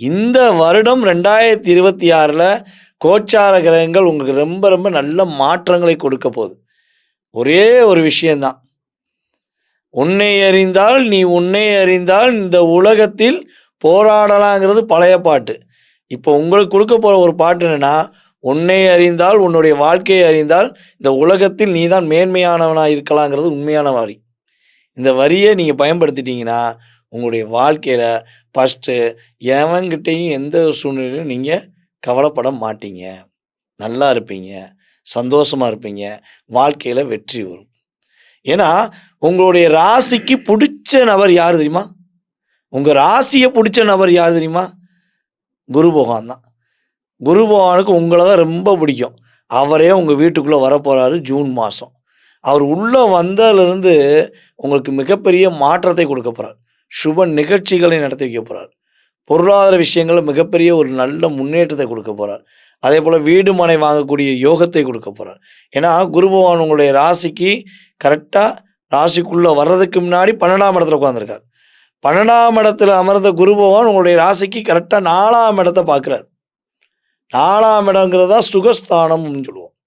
இந்த வருடம் 2026ல கோச்சார கிரகங்கள் உங்களுக்கு ரொம்ப ரொம்ப நல்ல மாற்றங்களை கொடுக்க போகுது. ஒரே ஒரு விஷயம் தான். "உன்னை அறிந்தால் நீ உன்னை அறிந்தால் இந்த உலகத்தில் போராடலாங்கிறது பழைய பாட்டு. இப்போ உங்களுக்கு குடுக்க போற ஒரு பாட்டு என்னன்னா, "உன்னை அறிந்தால் உன்னுடைய வாழ்க்கையை அறிந்தால் இந்த உலகத்தில் நீ தான் மேன்மையானவனா இருக்கலாங்கிறது உண்மையான வரி. இந்த வரிய நீங்க பயன்படுத்திட்டீங்கன்னா, உங்களுடைய வாழ்க்கையில ஃபர்ஸ்ட்டு எவன்கிட்டயும் எந்த ஒரு சூழ்நிலையிலும் நீங்க கவலைப்பட மாட்டீங்க. நல்லா இருப்பீங்க. சந்தோஷமா இருப்பீங்க. வாழ்க்கையில வெற்றி வரும். ஏன்னா, உங்களுடைய ராசிக்கு புடிச்ச நபர் யாரு தெரியுமா? உங்க ராசிய புடிச்ச நபர் யாரு தெரியுமா? குரு பகவான் தான். குரு பகவானுக்கு உங்கள தான் ரொம்ப பிடிக்கும். அவரே உங்க வீட்டுக்குள்ள வரப்போறாரு ஜூன் மாசம். அவர் உள்ள வந்ததிலிருந்து உங்களுக்கு மிகப்பெரிய மாற்றத்தை கொடுக்க போறார். சுப நிகழ்ச்சிகளை நடத்தி வைக்க போறார். பொருளாதார விஷயங்கள்ல மிகப்பெரிய ஒரு நல்ல முன்னேற்றத்தை கொடுக்க போறார். அதேபோல வீடு, மனை வாங்கக்கூடிய யோகத்தை கொடுக்க போறார். ஏன்னா, குரு பகவான் உங்களுடைய ராசிக்கு கரெக்ட்டா ராசிக்குள்ள வர்றதுக்கு முன்னாடி 12ஆம் இடத்துல உட்கார்ந்திருக்கார். 12ஆம் இடத்துல அமர்ந்த குரு பகவான் உங்களுடைய ராசிக்கு கரெக்ட்டா 4ஆம் இடத்த பார்க்கிறார். 4ஆம் இடங்கிறது தான் சுகஸ்தானம்னு சொல்லுவோம்.